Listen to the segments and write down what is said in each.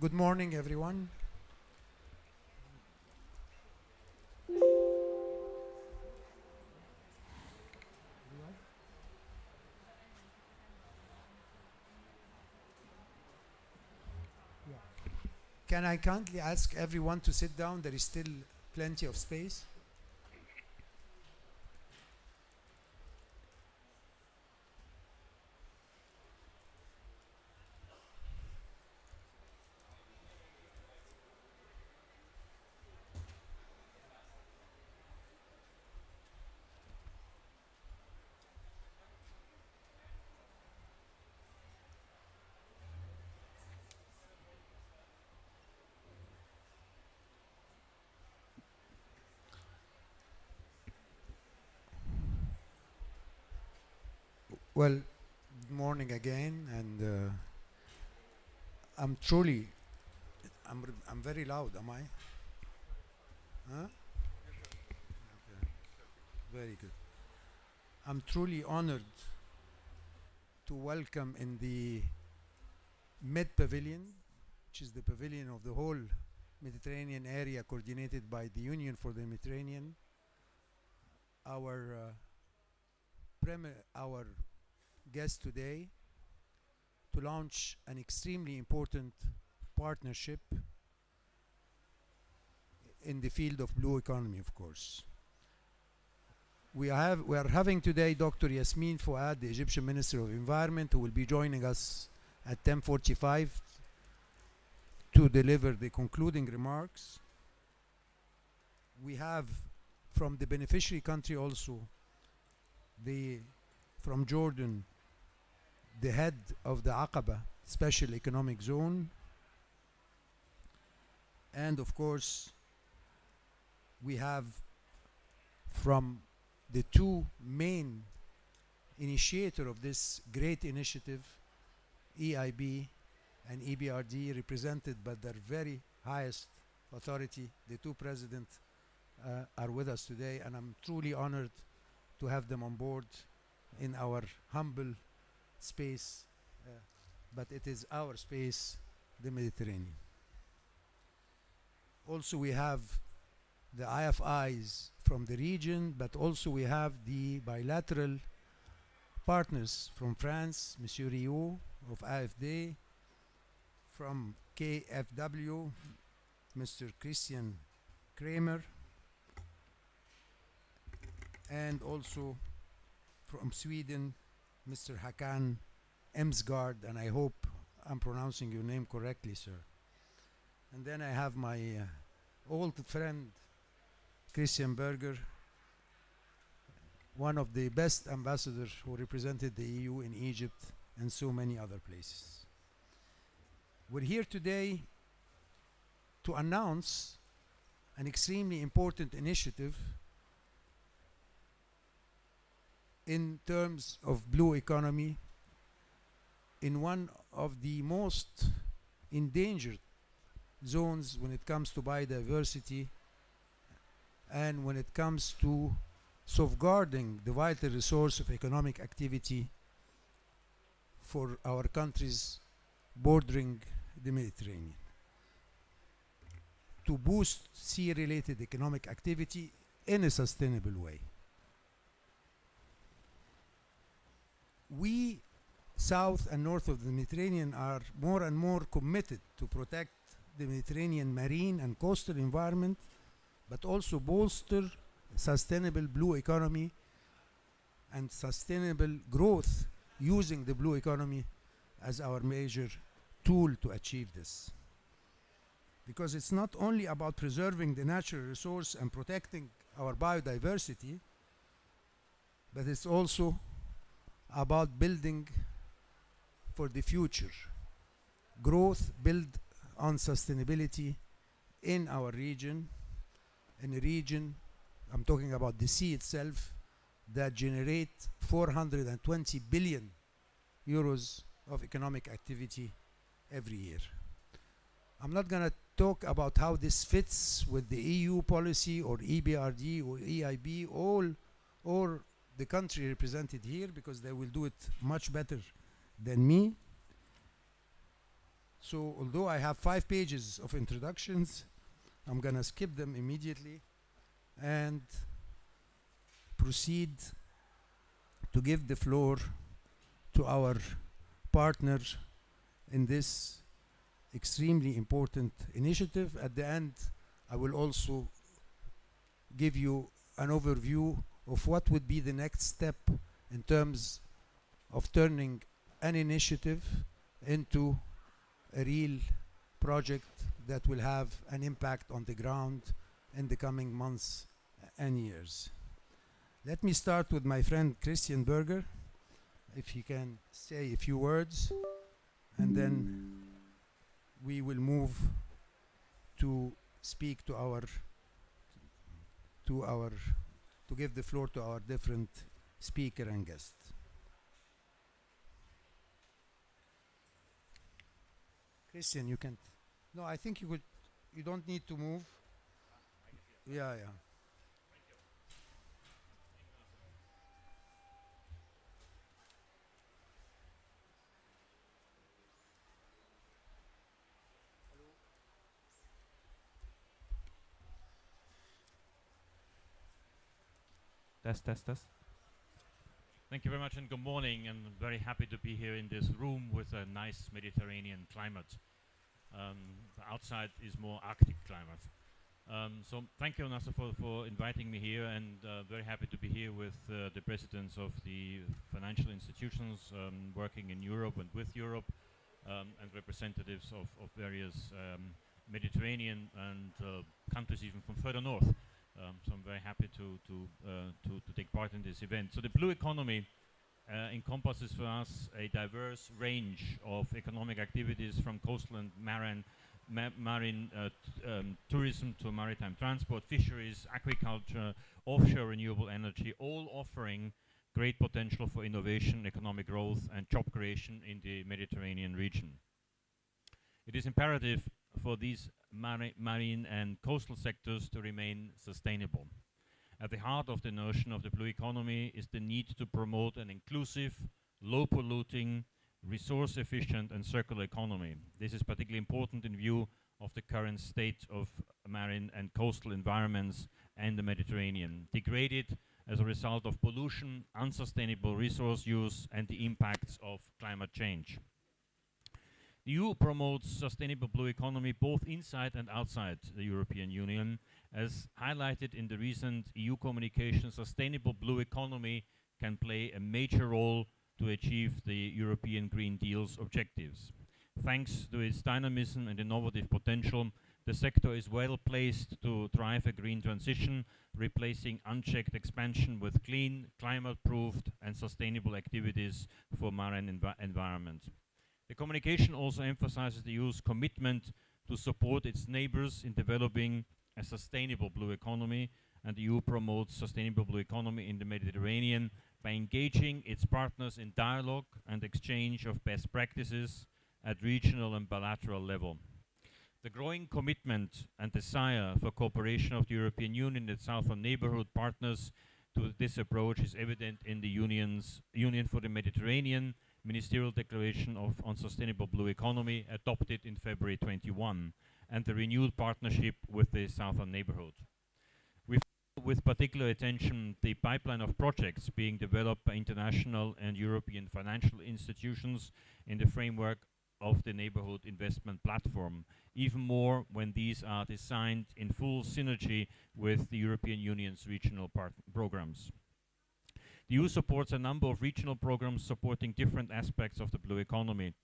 Good morning, everyone. Can I kindly ask everyone to sit down? There is still plenty of space. Well, good morning again, and I'm truly, I'm very loud, am I? Huh? Okay. Very good. I'm truly honored to welcome in the Med Pavilion, which is the pavilion of the whole Mediterranean area coordinated by the Union for the Mediterranean, our our guest today to launch an extremely important partnership in the field of blue economy, of course. We are having today Dr. Yasmin Fouad, the Egyptian Minister of Environment, who will be joining us at 10:45 to deliver the concluding remarks. We have from the beneficiary country also the from Jordan the head of the Aqaba Special Economic Zone, and of course we have from the two main initiator of this great initiative, EIB and EBRD, represented by their very highest authority. The two presidents are with us today, and I'm truly honored to have them on board in our humble space, but it is our space, the Mediterranean. Also, we have the IFIs from the region, but also we have the bilateral partners from France, Monsieur Rio of AFD, from KfW, Mr. Christian Kramer, and also from Sweden, Mr. Hakan Emsgaard, and I hope I'm pronouncing your name correctly, sir. And then I have my old friend, Christian Berger, one of the best ambassadors who represented the EU in Egypt and so many other places. We're here today to announce an extremely important initiative in terms of blue economy in one of the most endangered zones when it comes to biodiversity and when it comes to safeguarding the vital resource of economic activity for our countries bordering the Mediterranean. To boost sea-related economic activity in a sustainable way. We, south and north of the Mediterranean, are more and more committed to protect the Mediterranean marine and coastal environment, but also bolster sustainable blue economy and sustainable growth using the blue economy as our major tool to achieve this. Because it's not only about preserving the natural resource and protecting our biodiversity, but it's also about building for the future. Growth built on sustainability in our region, in a region, I'm talking about the sea itself, that generate 420 billion euros of economic activity every year. I'm not going to talk about how this fits with the EU policy or EBRD or EIB or the country represented here, because they will do it much better than me. So although I have 5 pages of introductions, I'm gonna skip them immediately and proceed to give the floor to our partner in this extremely important initiative. At the end, I will also give you an overview of what would be the next step in terms of turning an initiative into a real project that will have an impact on the ground in the coming months and years. Let me start with my friend Christian Berger, if he can say a few words, and then we will move to speak to to give the floor to our different speaker and guests. Christian, you can. No, I think you could. You don't need to move. Yeah, yeah. Test, test, test. Thank you very much and good morning. I'm very happy to be here in this room with a nice Mediterranean climate. The outside is more Arctic climate. So thank you, Nasser, for inviting me here, and very happy to be here with the presidents of the financial institutions working in Europe and with Europe, and representatives of various Mediterranean and countries even from further north. So I'm very happy to take part in this event. So the blue economy encompasses for us a diverse range of economic activities, from coastal and marine tourism to maritime transport, fisheries, agriculture, offshore renewable energy, all offering great potential for innovation, economic growth and job creation in the Mediterranean region. It is imperative for these marine and coastal sectors to remain sustainable. At the heart of the notion of the blue economy is the need to promote an inclusive, low-polluting, resource-efficient and circular economy. This is particularly important in view of the current state of marine and coastal environments and the Mediterranean, degraded as a result of pollution, unsustainable resource use and the impacts of climate change. The EU promotes sustainable blue economy both inside and outside the European Union, as highlighted in the recent EU communication. Sustainable blue economy can play a major role to achieve the European Green Deal's objectives. Thanks to its dynamism and innovative potential, the sector is well placed to drive a green transition, replacing unchecked expansion with clean, climate-proofed and sustainable activities for marine environment. The communication also emphasizes the EU's commitment to support its neighbors in developing a sustainable blue economy, and the EU promotes sustainable blue economy in the Mediterranean by engaging its partners in dialogue and exchange of best practices at regional and bilateral level. The growing commitment and desire for cooperation of the European Union and Southern Neighborhood partners to this approach is evident in the Union's Union for the Mediterranean Ministerial Declaration on Sustainable Blue Economy, adopted in February 21, and the renewed partnership with the Southern Neighborhood. We follow with particular attention the pipeline of projects being developed by international and European financial institutions in the framework of the Neighborhood Investment Platform, even more when these are designed in full synergy with the European Union's regional programs. The EU supports a number of regional programs supporting different aspects of the blue economy.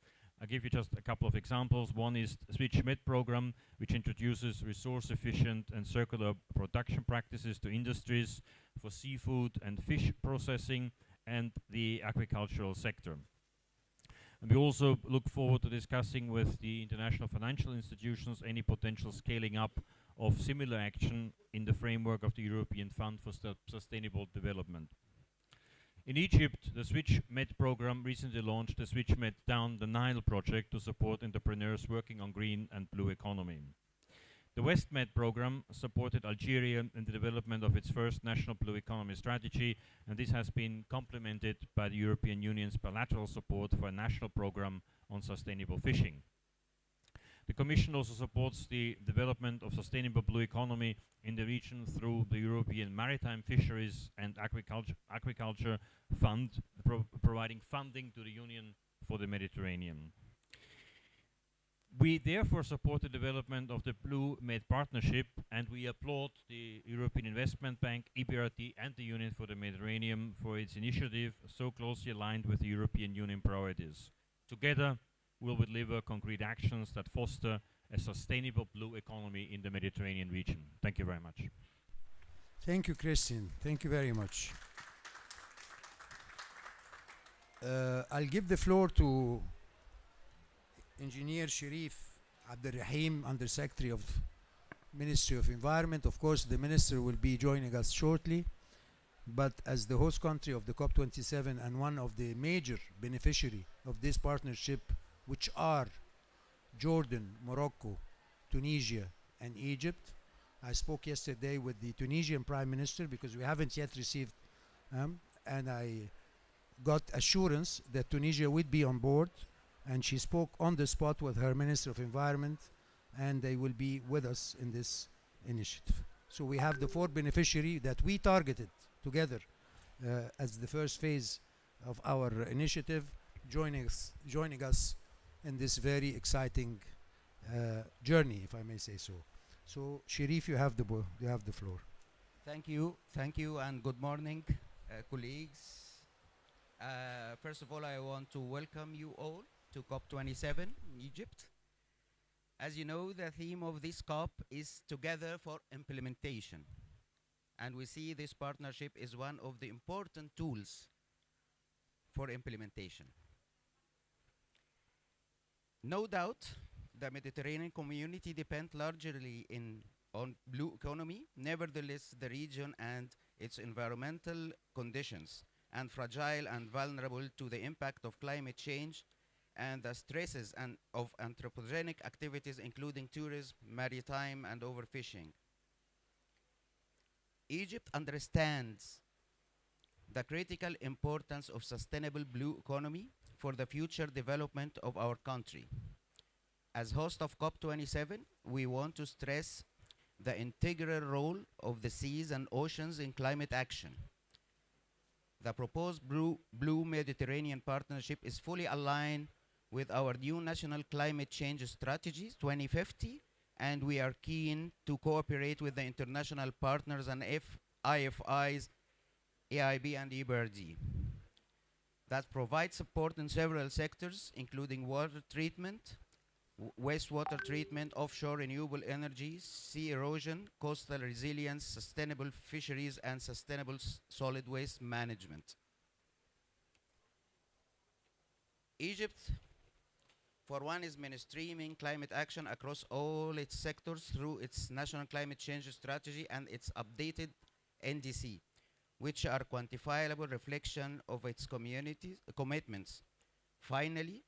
I'll give you just a couple of examples. One is the Switch Med program, which introduces resource-efficient and circular production practices to industries for seafood and fish processing and the agricultural sector. And we also look forward to discussing with the international financial institutions any potential scaling up of similar action in the framework of the European Fund for Sustainable Development. In Egypt, the Switch Med program recently launched the Switch Med Down the Nile project to support entrepreneurs working on green and blue economy. The West Med program supported Algeria in the development of its first national blue economy strategy, and this has been complemented by the European Union's bilateral support for a national program on sustainable fishing. The Commission also supports the development of sustainable blue economy in the region through the European Maritime Fisheries and Agriculture Fund, providing funding to the Union for the Mediterranean. We therefore support the development of the Blue Med Partnership, and we applaud the European Investment Bank, EBRD, and the Union for the Mediterranean for its initiative so closely aligned with the European Union priorities. Together, we will deliver concrete actions that foster a sustainable blue economy in the Mediterranean region. Thank you very much. Thank you, Christian. Thank you very much. I'll give the floor to Engineer Sherif Abdelrahim, Undersecretary of Ministry of Environment. Of course, the Minister will be joining us shortly, but as the host country of the COP27 and one of the major beneficiaries of this partnership, which are Jordan, Morocco, Tunisia, and Egypt. I spoke yesterday with the Tunisian Prime Minister because we haven't yet received, and I got assurance that Tunisia would be on board, and she spoke on the spot with her Minister of Environment, and they will be with us in this initiative. So we have the 4 beneficiaries that we targeted together as the first phase of our initiative, joining us in this very exciting journey, if I may say so. So, Sherif, you have the floor. Thank you, and good morning, colleagues. First of all, I want to welcome you all to COP27 in Egypt. As you know, the theme of this COP is Together for Implementation. And we see this partnership is one of the important tools for implementation. No doubt, the Mediterranean community depends largely on blue economy. Nevertheless, the region and its environmental conditions and fragile and vulnerable to the impact of climate change and the stresses of anthropogenic activities, including tourism, maritime, and overfishing. Egypt understands the critical importance of sustainable blue economy for the future development of our country. As host of COP27, we want to stress the integral role of the seas and oceans in climate action. The proposed Blue Mediterranean Partnership is fully aligned with our new National Climate Change Strategy 2050, and we are keen to cooperate with the international partners and IFIs, AIB and EBRD that provide support in several sectors, including water treatment, wastewater treatment, offshore renewable energy, sea erosion, coastal resilience, sustainable fisheries, and sustainable solid waste management. Egypt, for one, is mainstreaming climate action across all its sectors through its National Climate Change Strategy and its updated NDC, which are quantifiable reflection of its commitments. Finally,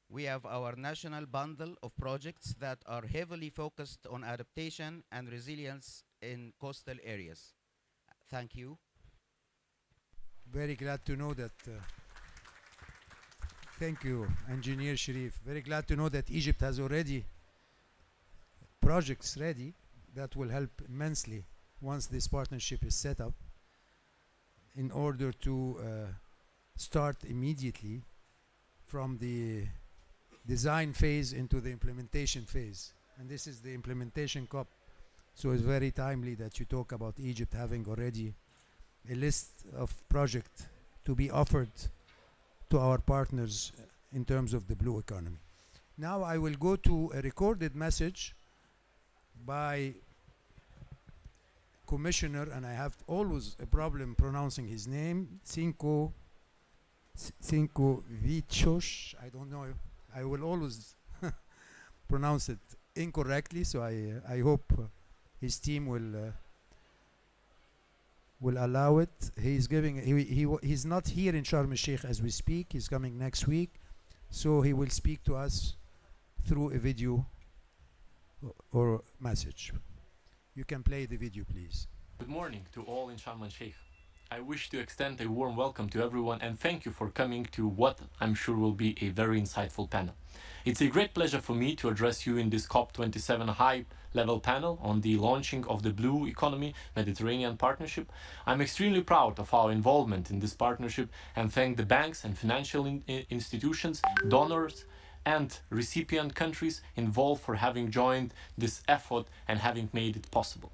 we have our national bundle of projects that are heavily focused on adaptation and resilience in coastal areas. Thank you. Very glad to know that. Thank you, Engineer Sherif. Very glad to know that Egypt has already projects ready that will help immensely once this partnership is set up in order to start immediately from the design phase into the implementation phase. And this is the implementation COP. So it's very timely that you talk about Egypt having already a list of projects to be offered to our partners in terms of the blue economy. Now I will go to a recorded message by Commissioner, and I have always a problem pronouncing his name, Cinco Vichos. I don't know. I will always pronounce it incorrectly, so I hope his team will allow it. He's not here in Sharm el-Sheikh as we speak. He's coming next week, so he will speak to us through a video or message. You can play the video, please. Good morning to all in Sharm el-Sheikh. I wish to extend a warm welcome to everyone and thank you for coming to what I'm sure will be a very insightful panel. It's a great pleasure for me to address you in this COP27 high-level panel on the launching of the Blue Economy Mediterranean Partnership. I'm extremely proud of our involvement in this partnership and thank the banks and financial institutions, donors, and recipient countries involved for having joined this effort and having made it possible.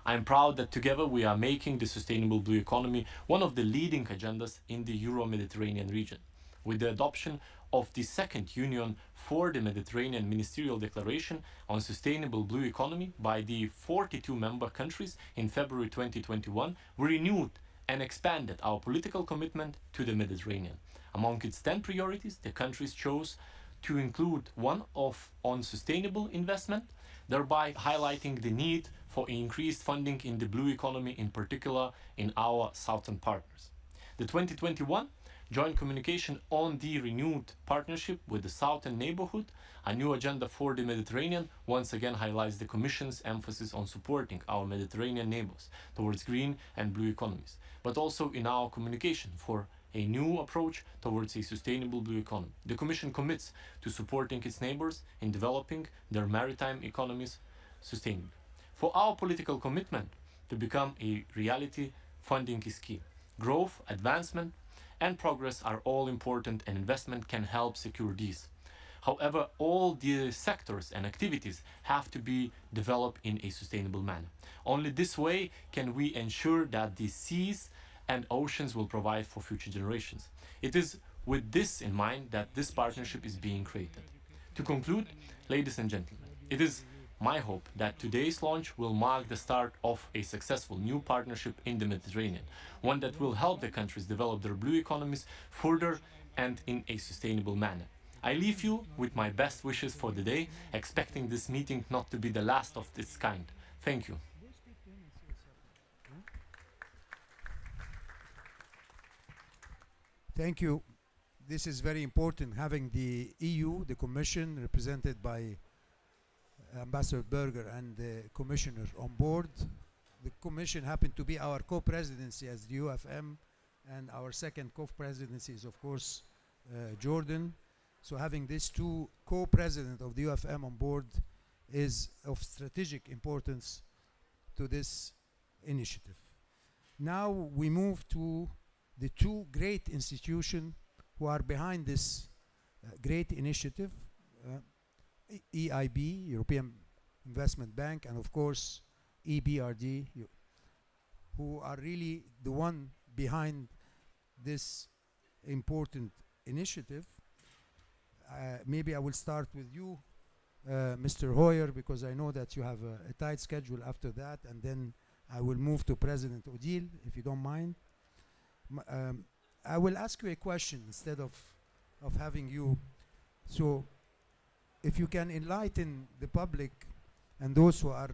I'm proud that together we are making the sustainable blue economy one of the leading agendas in the Euro-Mediterranean region. With the adoption of the second Union for the Mediterranean Ministerial Declaration on Sustainable Blue Economy by the 42 member countries in February 2021, we renewed and expanded our political commitment to the Mediterranean. Among its 10 priorities, the countries chose to include one on sustainable investment, thereby highlighting the need for increased funding in the blue economy, in particular in our southern partners. The 2021 joint communication on the renewed partnership with the southern neighborhood, a new agenda for the Mediterranean, once again highlights the Commission's emphasis on supporting our Mediterranean neighbors towards green and blue economies, but also in our communication for a new approach towards a sustainable blue economy. The Commission commits to supporting its neighbors in developing their maritime economies sustainably. For our political commitment to become a reality, funding is key. Growth, advancement, and progress are all important, and investment can help secure these. However, all the sectors and activities have to be developed in a sustainable manner. Only this way can we ensure that the seas and oceans will provide for future generations. It is with this in mind that this partnership is being created. To conclude, ladies and gentlemen, it is my hope that today's launch will mark the start of a successful new partnership in the Mediterranean, one that will help the countries develop their blue economies further and in a sustainable manner. I leave you with my best wishes for the day, expecting this meeting not to be the last of its kind. Thank you. Thank you. This is very important, having the EU, the Commission, represented by Ambassador Berger and the Commissioner on board. The Commission happened to be our co-presidency as the UFM, and our second co-presidency is, of course, Jordan. So having these two co-presidents of the UFM on board is of strategic importance to this initiative. Now we move to the two great institutions who are behind this great initiative, EIB, European Investment Bank, and of course EBRD, who are really the one behind this important initiative. Maybe I will start with you, Mr. Hoyer, because I know that you have a tight schedule after that, and then I will move to President Odile, if you don't mind. I will ask you a question instead of having you. So if you can enlighten the public and those who are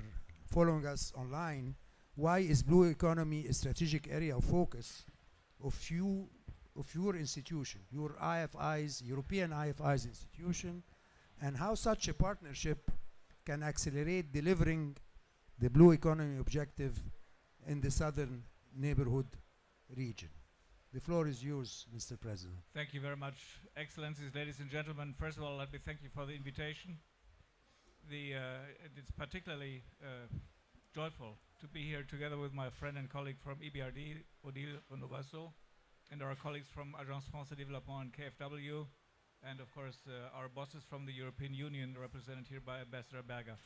following us online, why is blue economy a strategic area of focus of your institution, your IFI's, European IFI's institution, and how such a partnership can accelerate delivering the blue economy objective in the southern neighborhood region? The floor is yours, Mr. President. Thank you very much, Excellencies, ladies and gentlemen. First of all, let me thank you for the invitation. It's particularly joyful to be here together with my friend and colleague from EBRD, Odile Renaud-Vassaux, and our colleagues from Agence France de Développement and KfW, and of course our bosses from the European Union, represented here by Ambassador Berger,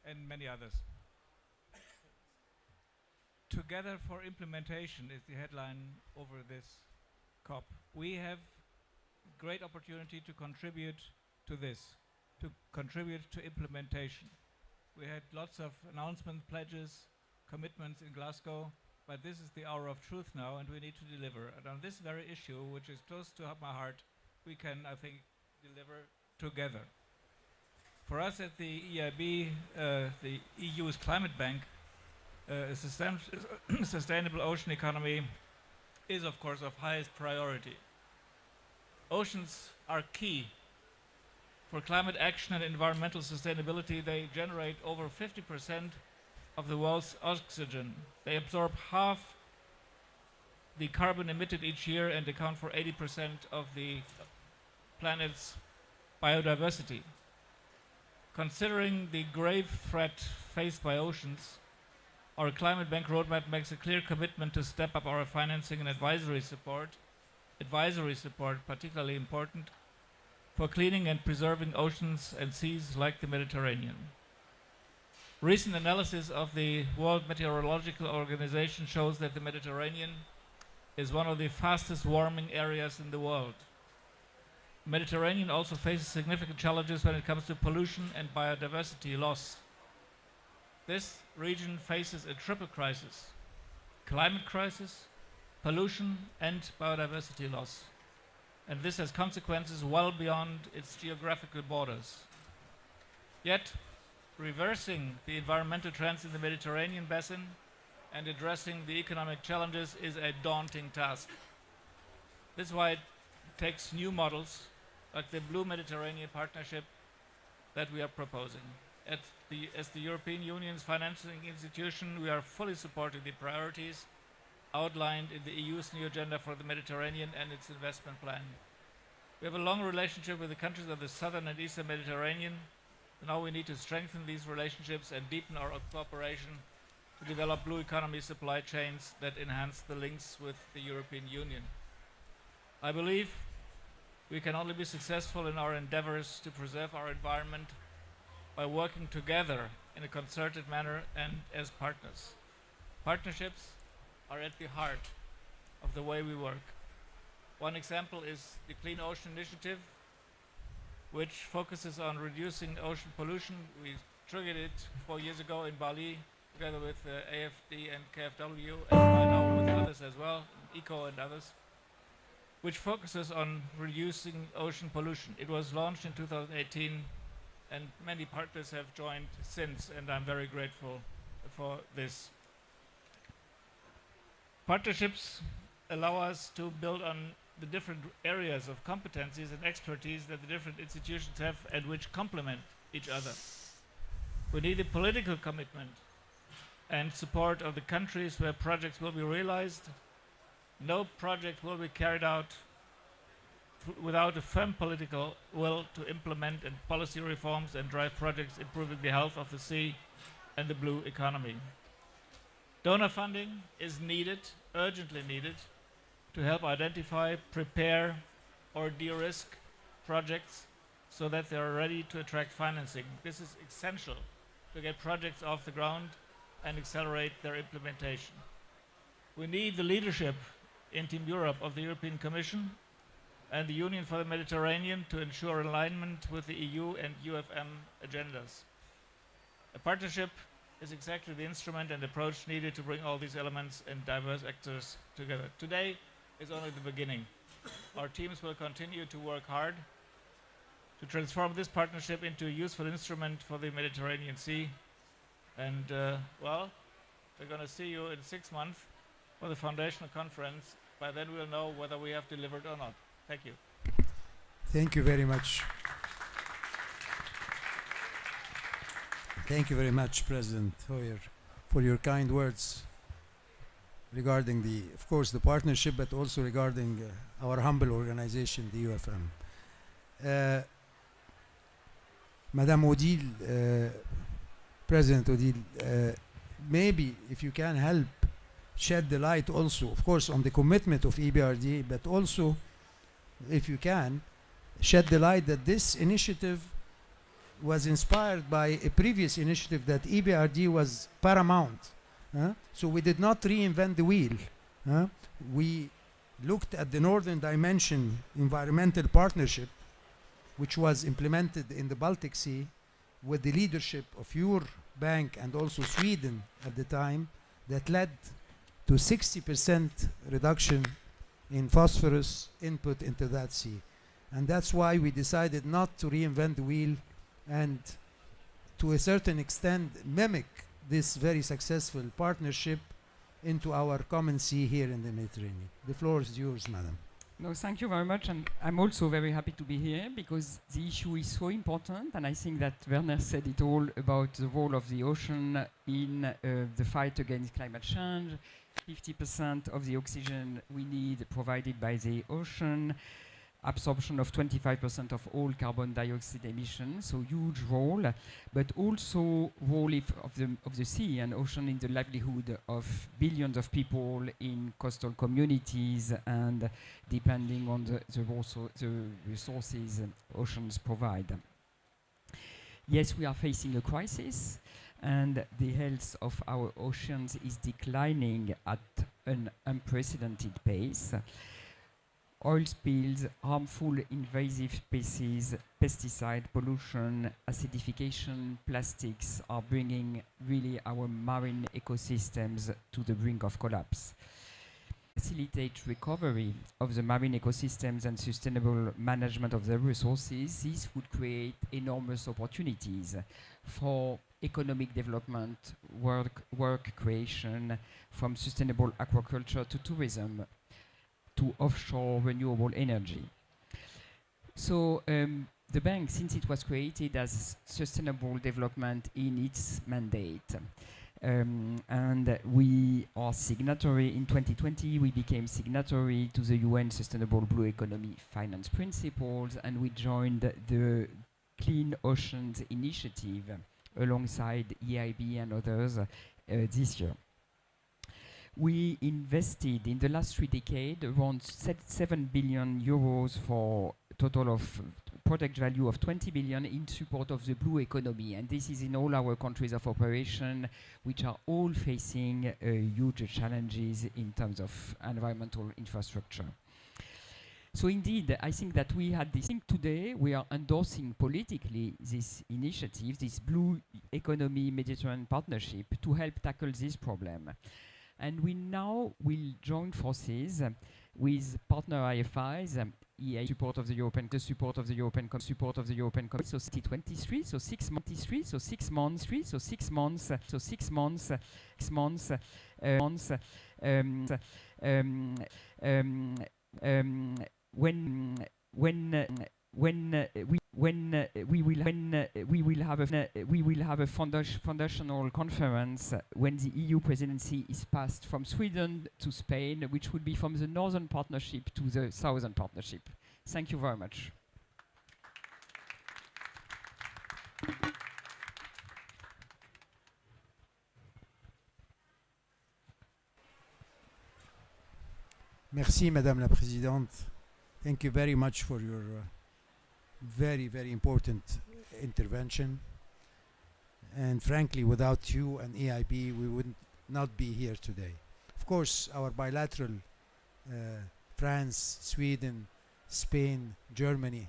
and many others. Together for implementation is the headline over this COP. We have great opportunity to contribute to this, to contribute to implementation. We had lots of announcements, pledges, commitments in Glasgow, but this is the hour of truth now, and we need to deliver. And on this very issue, which is close to my heart, we can, I think, deliver together. For us at the EIB, the EU's climate bank, a sustainable ocean economy is, of course, of highest priority. Oceans are key for climate action and environmental sustainability. They generate over 50% of the world's oxygen. They absorb half the carbon emitted each year and account for 80% of the planet's biodiversity. Considering the grave threat faced by oceans, our Climate Bank roadmap makes a clear commitment to step up our financing and advisory support, particularly important, for cleaning and preserving oceans and seas like the Mediterranean. Recent analysis of the World Meteorological Organization shows that the Mediterranean is one of the fastest warming areas in the world. The Mediterranean also faces significant challenges when it comes to pollution and biodiversity loss. This region faces a triple crisis: climate crisis, pollution, and biodiversity loss. And this has consequences well beyond its geographical borders. Yet, reversing the environmental trends in the Mediterranean basin and addressing the economic challenges is a daunting task. This is why it takes new models like the Blue Mediterranean Partnership that we are proposing. As the European Union's financing institution, we are fully supporting the priorities outlined in the EU's new agenda for the Mediterranean and its investment plan. We have a long relationship with the countries of the southern and eastern Mediterranean. Now we need to strengthen these relationships and deepen our cooperation to develop blue economy supply chains that enhance the links with the European Union. I believe we can only be successful in our endeavors to preserve our environment by working together in a concerted manner and as partners. Partnerships are at the heart of the way we work. One example is the Clean Ocean Initiative, which focuses on reducing ocean pollution. We triggered it 4 years ago in Bali, together with AFD and KfW, and I know with others as well, ECO and others, which focuses on reducing ocean pollution. It was launched in 2018, and many partners have joined since, and I'm very grateful for this. Partnerships allow us to build on the different areas of competencies and expertise that the different institutions have and which complement each other. We need a political commitment and support of the countries where projects will be realized. No project will be carried out without a firm political will to implement and policy reforms and drive projects improving the health of the sea and the blue economy. Donor funding is needed, urgently needed, to help identify, prepare, or de-risk projects so that they are ready to attract financing. This is essential to get projects off the ground and accelerate their implementation. We need the leadership in Team Europe of the European Commission and the Union for the Mediterranean to ensure alignment with the EU and UFM agendas. A partnership is exactly the instrument and approach needed to bring all these elements and diverse actors together. Today is only the beginning. Our teams will continue to work hard to transform this partnership into a useful instrument for the Mediterranean Sea. And well, we're going to see you in 6 months for the foundational conference. By then we'll know whether we have delivered or not. Thank you. Thank you very much. Thank you very much, President Hoyer, for your kind words regarding of course, the partnership, but also regarding our humble organization, the UFM. Madame Odile, President Odile, maybe if you can help shed the light also, of course, on the commitment of EBRD, but also, if you can, shed the light that this initiative was inspired by a previous initiative that EBRD was paramount. So we did not reinvent the wheel. We looked at the Northern Dimension Environmental Partnership, which was implemented in the Baltic Sea with the leadership of your bank and also Sweden at the time, that led to 60% reduction in phosphorus input into that sea. And that's why we decided not to reinvent the wheel and to a certain extent mimic this very successful partnership into our common sea here in the Mediterranean. The floor is yours, madam. No, thank you very much, and I'm also very happy to be here because the issue is so important, and I think that Werner said it all about the role of the ocean in the fight against climate change, 50% of the oxygen we need provided by the ocean, absorption of 25% of all carbon dioxide emissions, so huge role, but also role of the sea and ocean in the livelihood of billions of people in coastal communities and depending on the resources oceans provide. Yes, we are facing a crisis, and the health of our oceans is declining at an unprecedented pace. Oil spills, harmful invasive species, pesticide pollution, acidification, plastics are bringing really our marine ecosystems to the brink of collapse. Facilitate recovery of the marine ecosystems and sustainable management of the resources, this would create enormous opportunities for economic development, work creation, from sustainable aquaculture to tourism, to offshore renewable energy. So the bank, since it was created as sustainable development in its mandate, and we are signatory in 2020, we became signatory to the UN Sustainable Blue Economy Finance Principles, and we joined the Clean Oceans Initiative alongside EIB and others this year. We invested in the last 3 decades around 7 billion euros for a total of project value of 20 billion in support of the blue economy. And this is in all our countries of operation, which are all facing huge challenges in terms of environmental infrastructure. So indeed, I think that we had this thing today. We are endorsing politically this initiative, this Blue Economy Mediterranean Partnership, to help tackle this problem. And we now will join forces with partner IFIs, EA support of the European, the support of the European, support of the European Commission. So 2023, so 6 months, so 6 months, so 6 months, so 6 months, 6 months, when we will have a foundational conference when the EU presidency is passed from Sweden to Spain, which would be from the Northern Partnership to the Southern Partnership. Thank you very much. Merci, Madame la Présidente. Thank you very much for your very, very important intervention. And frankly, without you and EIB, we would not be here today. Of course, our bilateral, France, Sweden, Spain, Germany,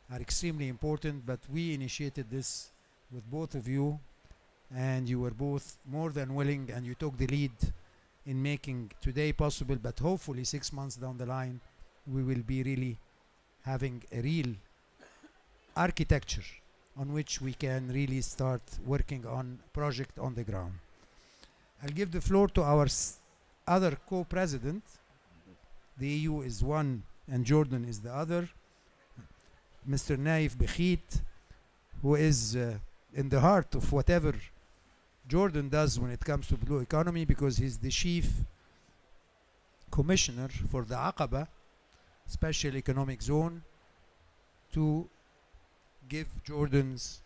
are extremely important, but we initiated this with both of you, and you were both more than willing, and you took the lead in making today possible, but hopefully 6 months down the line, we will be really having a real architecture on which we can really start working on project on the ground. I'll give the floor to our other co-president. The EU is one and Jordan is the other. Mr. Naif Bekhit, who is in the heart of whatever Jordan does when it comes to blue economy, because he's the chief commissioner for the Aqaba Special Economic Zone, to give Jordan's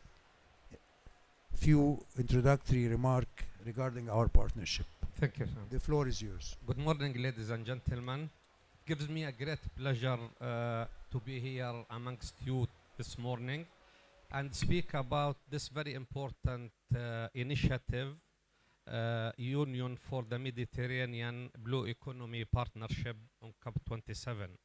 few introductory remarks regarding our partnership. Thank you, sir. The floor is yours. Good morning, ladies and gentlemen. It gives me a great pleasure to be here amongst you this morning and speak about this very important initiative, Union for the Mediterranean Blue Economy Partnership on COP27.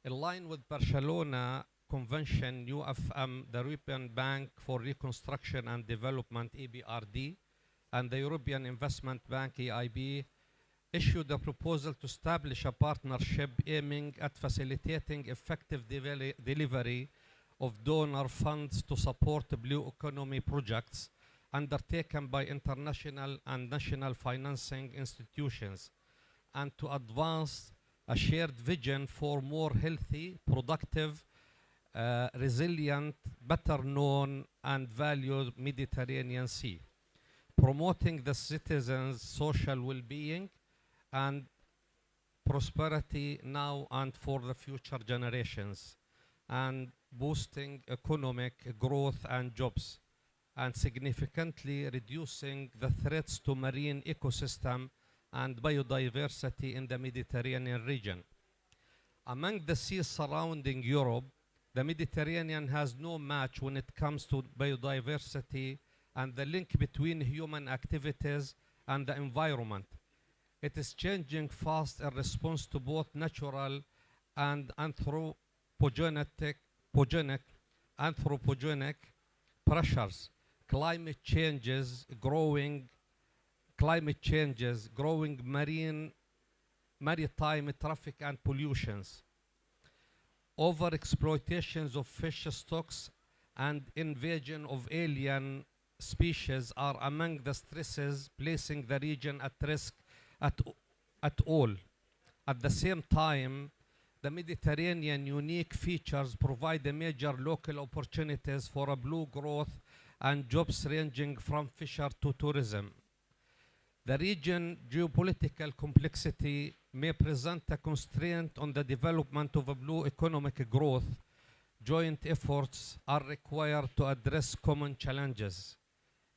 In line with Barcelona Convention, UFM, the European Bank for Reconstruction and Development, EBRD, and the European Investment Bank, EIB, issued a proposal to establish a partnership aiming at facilitating effective delivery of donor funds to support blue economy projects undertaken by international and national financing institutions, and to advance a shared vision for more healthy, productive, resilient, better known and valued Mediterranean Sea, promoting the citizens' social well-being and prosperity now and for the future generations, and boosting economic growth and jobs, and significantly reducing the threats to marine ecosystem and biodiversity in the Mediterranean region. Among the seas surrounding Europe, the Mediterranean has no match when it comes to biodiversity and the link between human activities and the environment. It is changing fast in response to both natural and anthropogenic pressures. Climate changes, growing maritime traffic and pollutions, overexploitations of fish stocks and invasion of alien species are among the stresses placing the region at risk at all. At the same time, the Mediterranean unique features provide a major local opportunities for a blue growth and jobs ranging from fisher to tourism. The region geopolitical complexity may present a constraint on the development of a blue economic growth. Joint efforts are required to address common challenges.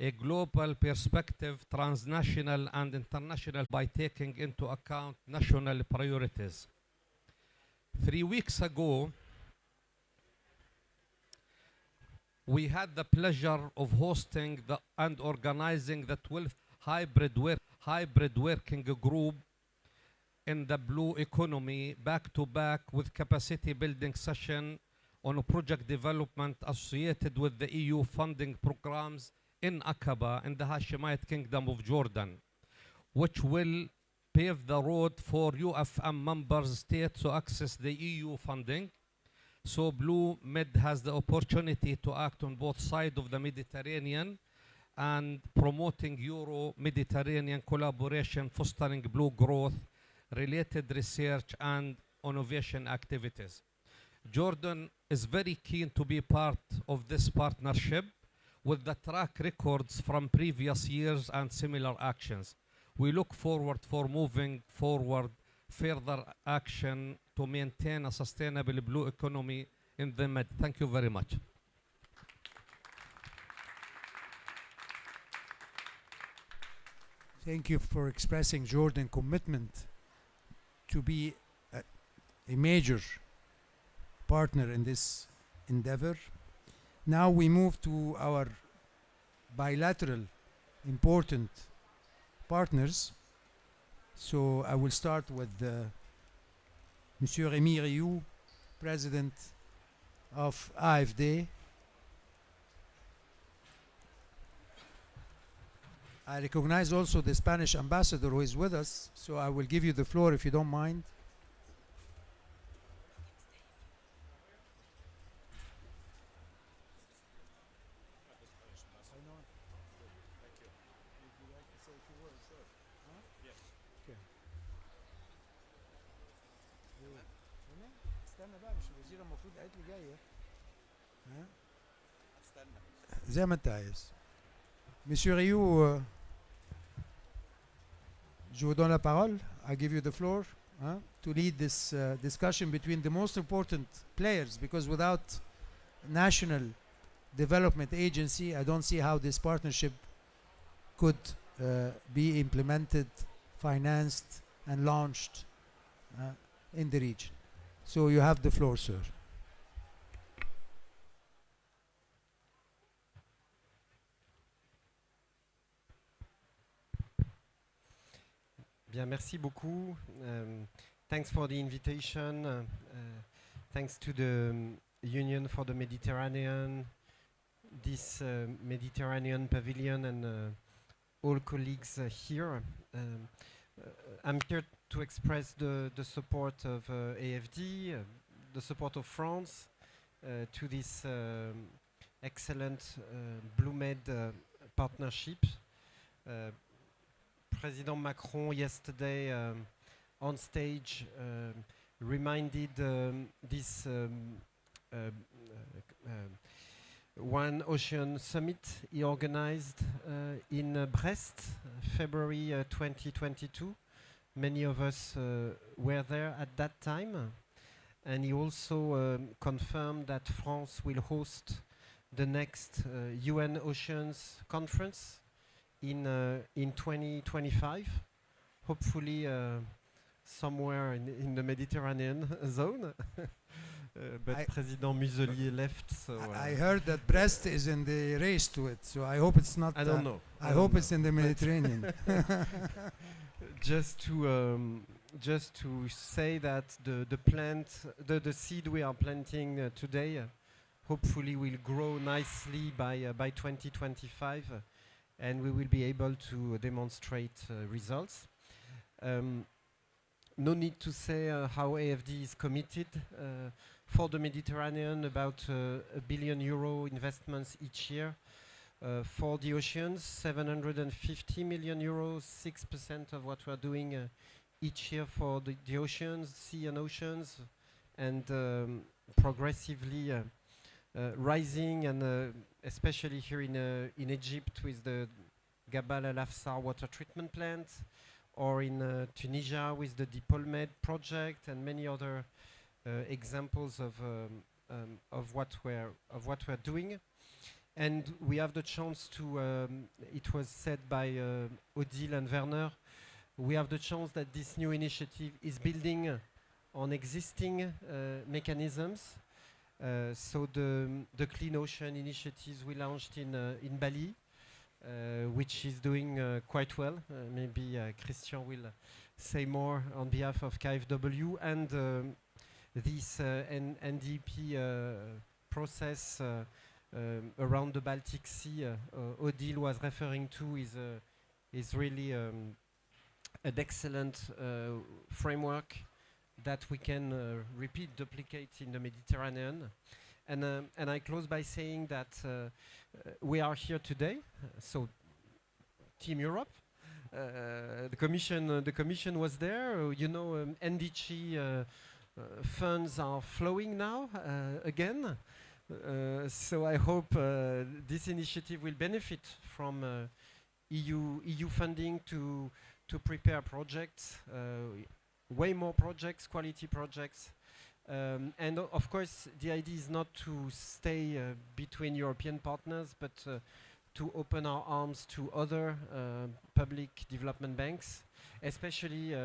A global perspective, transnational and international, by taking into account national priorities. 3 weeks ago, we had the pleasure of hosting and organizing the 12th hybrid working group in the blue economy, back-to-back with capacity building session on a project development associated with the EU funding programs in Aqaba in the Hashemite Kingdom of Jordan, which will pave the road for UFM member states to access the EU funding. So Blue Med has the opportunity to act on both sides of the Mediterranean and promoting Euro-Mediterranean collaboration, fostering blue growth, related research and innovation activities. Jordan is very keen to be part of this partnership with the track records from previous years and similar actions. We look forward for moving forward further action to maintain a sustainable blue economy in the Med. Thank you very much. Thank you for expressing Jordan's commitment to be a major partner in this endeavor. Now we move to our bilateral important partners. So I will start with Monsieur Rémi Rioux, President of AFD. I recognize also the Spanish ambassador who is with us, so I will give you the floor if you don't mind. زي ما انت عايز. Monsieur Rioux, je vous donne la parole. I give you the floor to lead this discussion between the most important players, because without national development agency, I don't see how this partnership could be implemented, financed, and launched in the region. So you have the floor, sir. Bien, merci beaucoup. Thanks for the invitation. Thanks to the Union for the Mediterranean, this Mediterranean Pavilion, and all colleagues here. I'm here to express the support of AFD, the support of France to this excellent Blue Med partnership. President Macron yesterday on stage reminded this One Ocean Summit he organized in Brest, February 2022, Many of us were there at that time. And he also confirmed that France will host the next UN Oceans Conference in 2025, hopefully somewhere in the Mediterranean zone. But President Muselier left, so I heard that Brest is in the race to it, so I hope it's not. I don't know. I hope it's in the Mediterranean. Just to say that the seed we are planting today, hopefully will grow nicely by 2025, and we will be able to demonstrate results. No need to say how AFD is committed for the Mediterranean, about €1 billion investments each year. For the oceans, 750 million euros, 6% of what we're doing each year for the oceans, sea and oceans, and progressively rising, and especially here in Egypt with the Gabal Al Afsar water treatment plant, or in Tunisia with the Dipolmed project, and many other examples of what we're doing. And we have the chance to, it was said by Odile and Werner, we have the chance that this new initiative is building on existing mechanisms. So the Clean Ocean initiatives we launched in Bali, which is doing quite well. Maybe Christian will say more on behalf of KfW, and this NDP process around the Baltic Sea Odile was referring to is really an excellent framework that we can repeat, duplicate in the Mediterranean. And I close by saying that we are here today, so Team Europe. The Commission was there. NDC funds are flowing now again. So I hope this initiative will benefit from EU funding to prepare projects, way more projects, quality projects. And of course, the idea is not to stay between European partners, but to open our arms to other public development banks, especially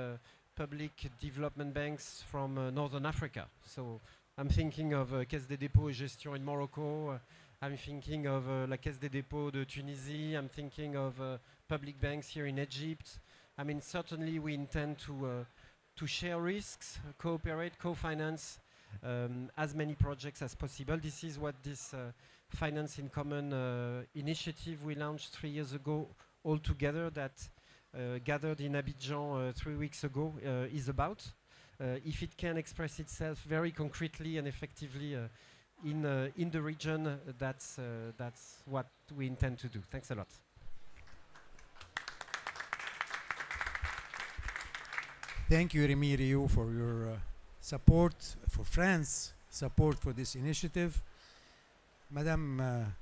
public development banks from Northern Africa. So I'm thinking of Caisse des Dépôts et Gestion in Morocco. I'm thinking of La Caisse des Dépôts de Tunisie. I'm thinking of public banks here in Egypt. I mean, certainly we intend to share risks, cooperate, co-finance as many projects as possible. This is what this Finance in Common initiative we launched 3 years ago all together, that gathered in Abidjan 3 weeks ago, is about. If it can express itself very concretely and effectively in the region, that's what we intend to do. Thanks a lot. Thank you, Remy Rioux, for your support for France, support for this initiative. Madame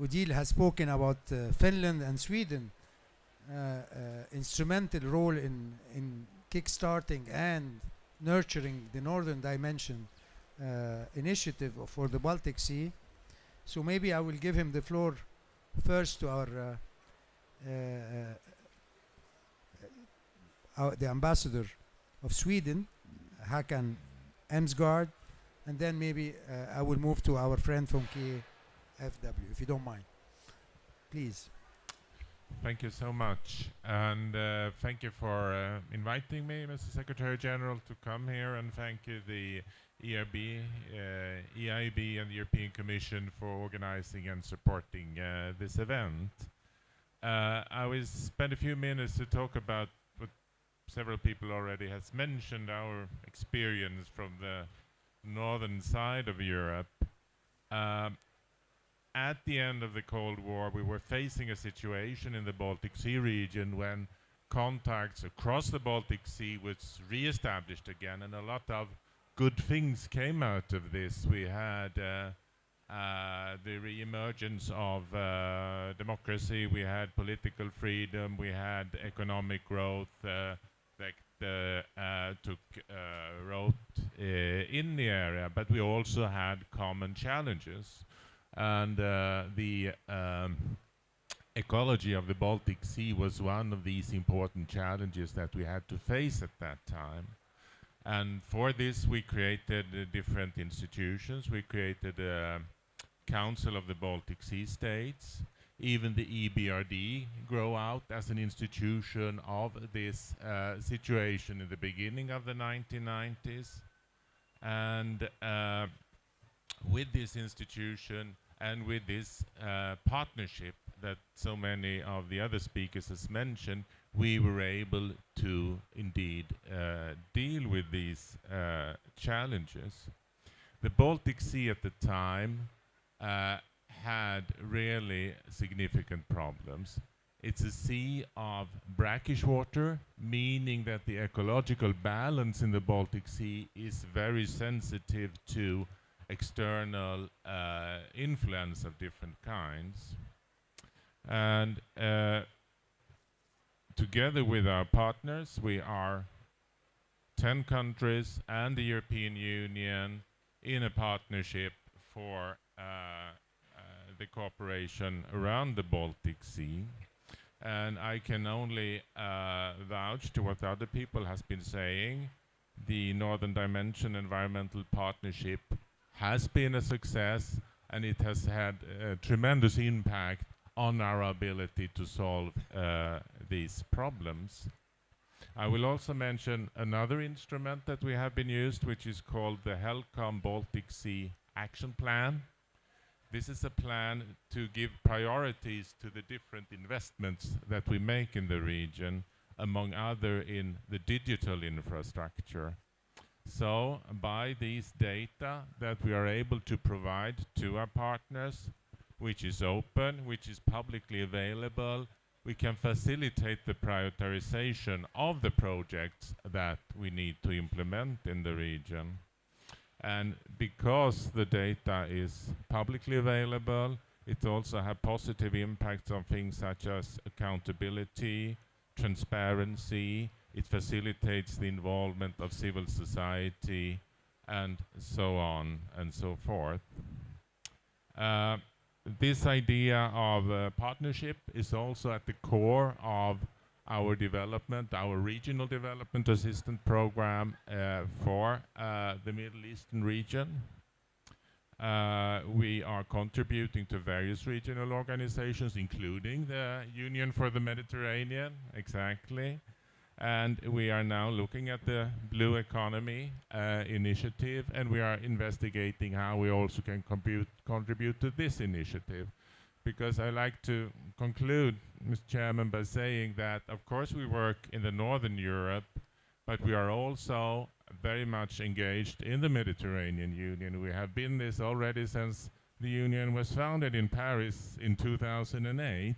Odile has spoken about Finland and Sweden, instrumental role in kickstarting and nurturing the Northern Dimension initiative for the Baltic Sea. So maybe I will give him the floor first to the ambassador of Sweden, Håkan Emsgaard, and then maybe I will move to our friend from KfW, if you don't mind. Please. Thank you so much, and thank you for inviting me, Mr. Secretary General, to come here, and thank you the EIB, and the European Commission for organizing and supporting this event. I will spend a few minutes to talk about what several people already has mentioned, our experience from the northern side of Europe. At the end of the Cold War, we were facing a situation in the Baltic Sea region when contacts across the Baltic Sea was re-established again, and a lot of good things came out of this. We had the re-emergence of democracy, we had political freedom, we had economic growth, the took root in the area, but we also had common challenges. And the ecology of the Baltic Sea was one of these important challenges that we had to face at that time. And for this, we created different institutions. We created a Council of the Baltic Sea States. Even the EBRD grew out as an institution of this situation in the beginning of the 1990s. And with this institution and with this partnership that so many of the other speakers has mentioned, we were able to indeed deal with these challenges. The Baltic Sea at the time had really significant problems. It's a sea of brackish water, meaning that the ecological balance in the Baltic Sea is very sensitive to external influence of different kinds. And together with our partners, we are 10 countries and the European Union in a partnership for the cooperation around the Baltic Sea. And I can only vouch to what other people has been saying. The Northern Dimension Environmental Partnership has been a success, and it has had a tremendous impact on our ability to solve these problems. I will also mention another instrument that we have been used, which is called the HELCOM Baltic Sea Action Plan. This is a plan to give priorities to the different investments that we make in the region, among other in the digital infrastructure. So by these data that we are able to provide to our partners, which is open, which is publicly available, we can facilitate the prioritization of the projects that we need to implement in the region. And because the data is publicly available, it also has positive impacts on things such as accountability, transparency. It facilitates the involvement of civil society, and so on and so forth. This idea of partnership is also at the core of our development, our regional development assistance program for the Middle Eastern region. We are contributing to various regional organizations, including the Union for the Mediterranean, exactly. And we are now looking at the Blue Economy initiative, and we are investigating how we also can contribute to this initiative. Because I like to conclude, Mr. Chairman, by saying that, of course, we work in the Northern Europe, but we are also very much engaged in the Mediterranean Union. We have been this already since the Union was founded in Paris in 2008,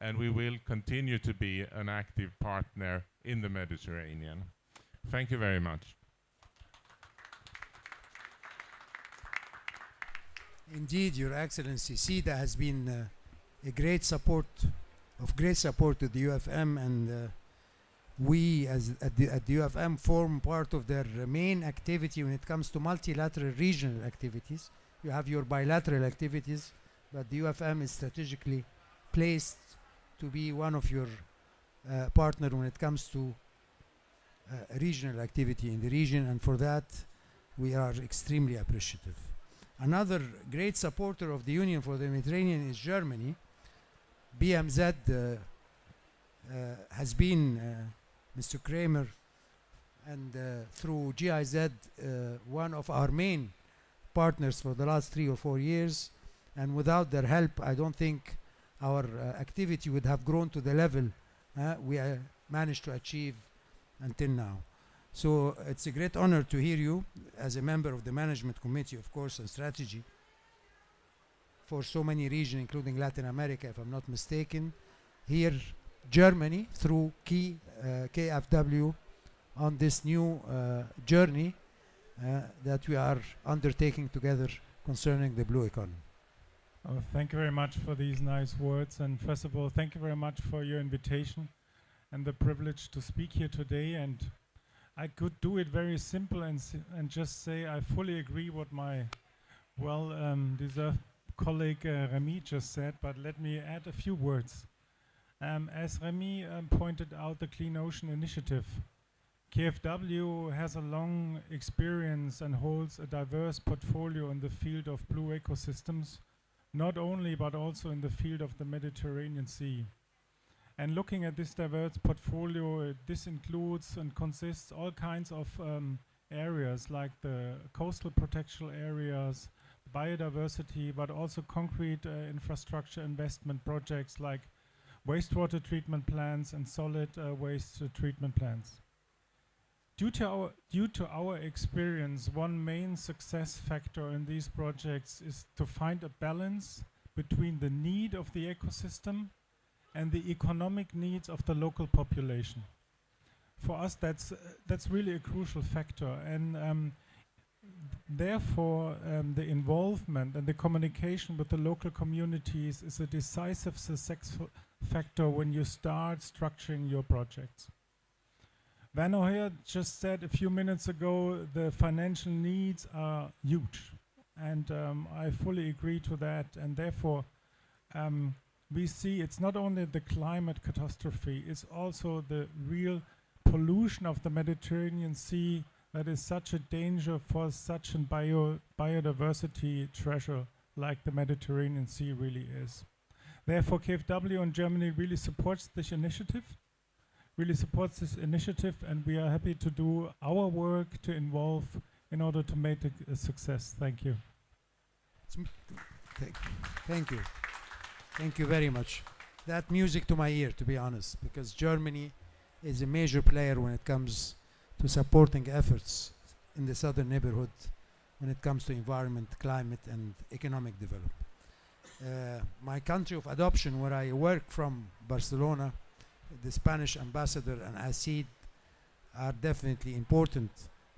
and we will continue to be an active partner in the Mediterranean. Thank you very much. Indeed, Your Excellency, SIDA has been a great support to the UFM, and we at the UFM form part of their main activity when it comes to multilateral regional activities. You have your bilateral activities, but the UFM is strategically placed to be one of your partner when it comes to regional activity in the region, and for that we are extremely appreciative. Another great supporter of the Union for the Mediterranean is Germany. BMZ has been, Mr. Kramer, and through GIZ, one of our main partners for the last 3 or 4 years, and without their help I don't think our activity would have grown to the level we managed to achieve until now. So it's a great honor to hear you as a member of the Management Committee, of course, on strategy for so many regions, including Latin America, if I'm not mistaken. Here, Germany, through KfW, on this new journey that we are undertaking together concerning the blue economy. Oh, thank you very much for these nice words. And first of all, thank you very much for your invitation and the privilege to speak here today. And I could do it very simple and just say I fully agree what my deserved colleague Remy just said, but let me add a few words. As Remy pointed out, the Clean Ocean Initiative, KfW has a long experience and holds a diverse portfolio in the field of blue ecosystems, not only but also in the field of the Mediterranean Sea. And looking at this diverse portfolio, this includes and consists all kinds of areas like the coastal protection areas, biodiversity, but also concrete infrastructure investment projects like wastewater treatment plants and solid waste treatment plants. Due to our experience, one main success factor in these projects is to find a balance between the need of the ecosystem and the economic needs of the local population. For us, that's really a crucial factor, and therefore the involvement and the communication with the local communities is a decisive successful factor when you start structuring your projects. Van O'Hare just said a few minutes ago the financial needs are huge, and I fully agree to that, and therefore we see it's not only the climate catastrophe, it's also the real pollution of the Mediterranean Sea that is such a danger for such a biodiversity treasure like the Mediterranean Sea really is. Therefore, KfW in Germany really supports this initiative, and we are happy to do our work to involve in order to make it a success. Thank you. Thank you. Thank you very much. That music to my ear, to be honest, because Germany is a major player when it comes to supporting efforts in the southern neighborhood when it comes to environment, climate, and economic development. My country of adoption, where I work from, Barcelona, the Spanish ambassador and ACID are definitely important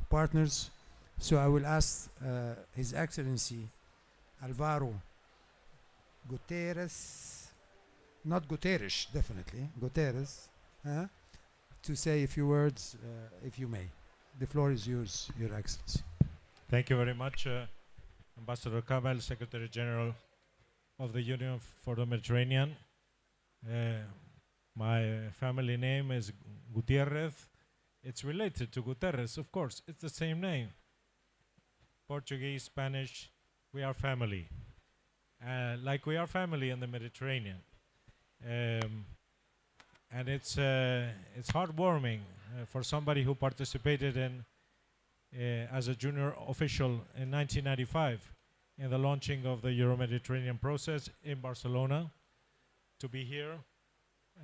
partners. So I will ask His Excellency Alvaro Guterres, not Guterres, definitely, Guterres, to say a few words, if you may. The floor is yours, Your Excellency. Thank you very much, Ambassador Kamel, Secretary General of the Union for the Mediterranean. My family name is Gutierrez. It's related to Guterres, of course. It's the same name. Portuguese, Spanish, we are family. Like we are family in the Mediterranean. And it's heartwarming for somebody who participated in as a junior official in 1995 in the launching of the Euro-Mediterranean process in Barcelona to be here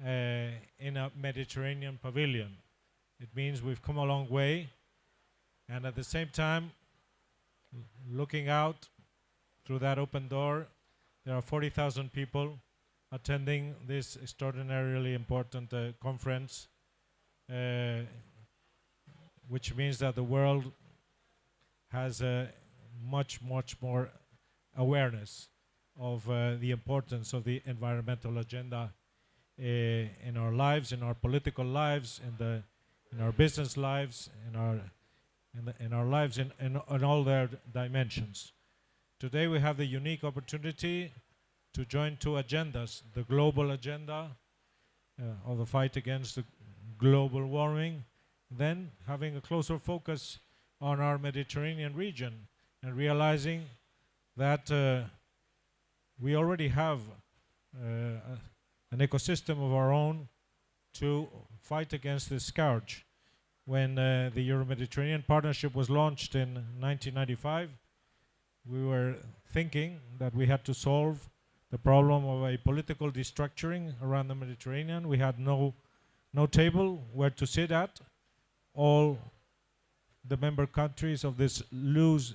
in a Mediterranean pavilion. It means we've come a long way, and at the same time, looking out through that open door, there are 40,000 people attending this extraordinarily important conference, which means that the world has much more awareness of the importance of the environmental agenda in our lives, in our political lives, in our business lives, in our lives in all their dimensions. Today we have the unique opportunity to join two agendas: the global agenda of the fight against the global warming, then having a closer focus on our Mediterranean region and realizing that we already have an ecosystem of our own to fight against this scourge. When the Euro-Mediterranean Partnership was launched in 1995, we were thinking that we had to solve the problem of a political destructuring around the Mediterranean. We had no table where to sit at. All the member countries of this loose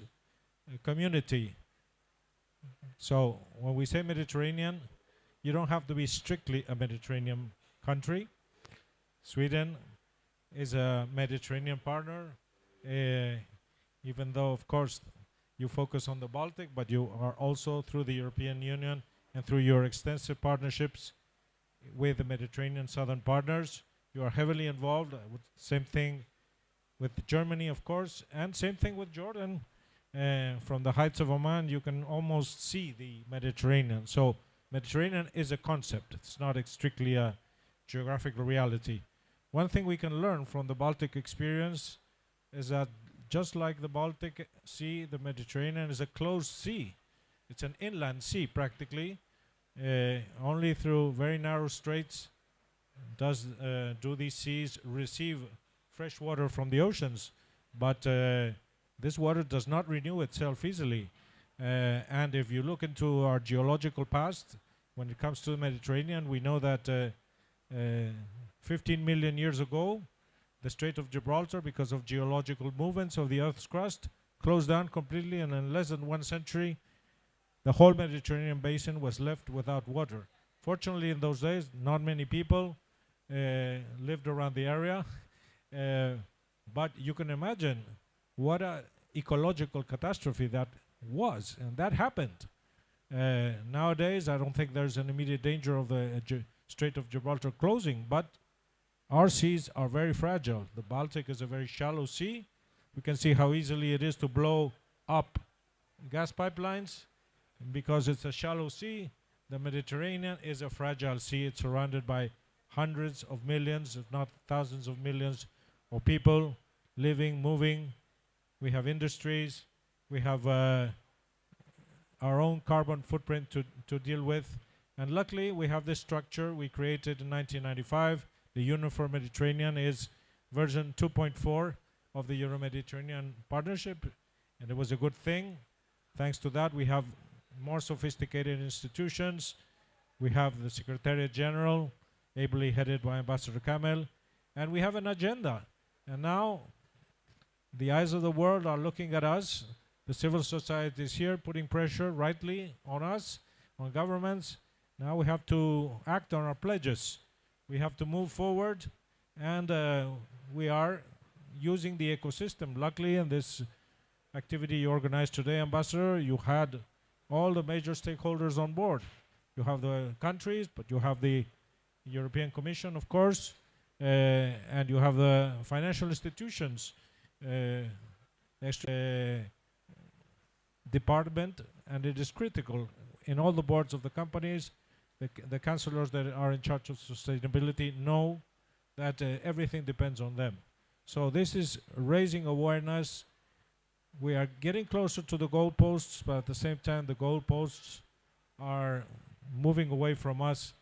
community. So when we say Mediterranean, you don't have to be strictly a Mediterranean country. Sweden is a Mediterranean partner, even though, of course, you focus on the Baltic, but you are also, through the European Union and through your extensive partnerships with the Mediterranean southern partners, you are heavily involved. Same thing with Germany, of course, and same thing with Jordan. From the heights of Oman, you can almost see the Mediterranean. So Mediterranean is a concept. It's not strictly a geographical reality. One thing we can learn from the Baltic experience is that just like the Baltic Sea, the Mediterranean is a closed sea. It's an inland sea practically. Only through very narrow straits do these seas receive fresh water from the oceans. But this water does not renew itself easily. And if you look into our geological past, when it comes to the Mediterranean, we know that 15 million years ago, the Strait of Gibraltar, because of geological movements of the Earth's crust, closed down completely, and in less than 1 century, the whole Mediterranean basin was left without water. Fortunately, in those days, not many people lived around the area, but you can imagine what an ecological catastrophe that was, and that happened. Nowadays, I don't think there's an immediate danger of the Strait of Gibraltar closing, but our seas are very fragile. The Baltic is a very shallow sea. We can see how easily it is to blow up gas pipelines. Because it's a shallow sea, the Mediterranean is a fragile sea. It's surrounded by hundreds of millions, if not thousands of millions of people living, moving. We have industries. We have our own carbon footprint to deal with. And luckily, we have this structure we created in 1995. The Union for Mediterranean is version 2.4 of the Euro-Mediterranean Partnership. And it was a good thing. Thanks to that, we have more sophisticated institutions. We have the Secretariat General, ably headed by Ambassador Kamel, and we have an agenda. And now the eyes of the world are looking at us. The civil society is here putting pressure rightly on us, on governments. Now we have to act on our pledges. We have to move forward, and we are using the ecosystem. Luckily, in this activity you organized today, Ambassador, you had all the major stakeholders on board. You have the countries, but you have the European Commission, of course, and you have the financial institutions, department, and it is critical in all the boards of the companies. The councillors that are in charge of sustainability know that everything depends on them. So this is raising awareness. We are getting closer to the goalposts, but at the same time, the goalposts are moving away from us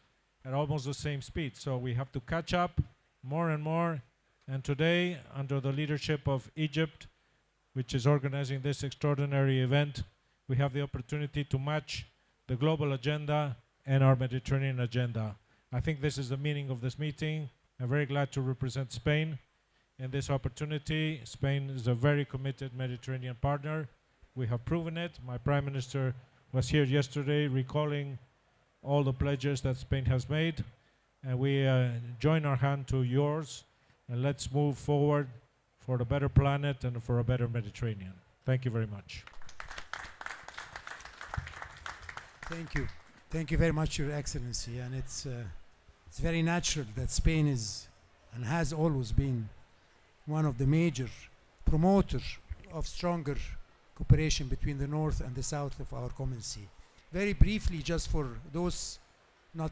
at almost the same speed. So we have to catch up more and more. And today, under the leadership of Egypt, which is organizing this extraordinary event, we have the opportunity to match the global agenda and our Mediterranean agenda. I think this is the meaning of this meeting. I'm very glad to represent Spain in this opportunity. Spain is a very committed Mediterranean partner. We have proven it. My Prime Minister was here yesterday recalling all the pledges that Spain has made. And we join our hand to yours, and let's move forward for the better planet and for a better Mediterranean. Thank you very much. Thank you. Thank you very much, Your Excellency. And it's very natural that Spain is and has always been one of the major promoters of stronger cooperation between the north and the south of our common sea. Very briefly, just for those not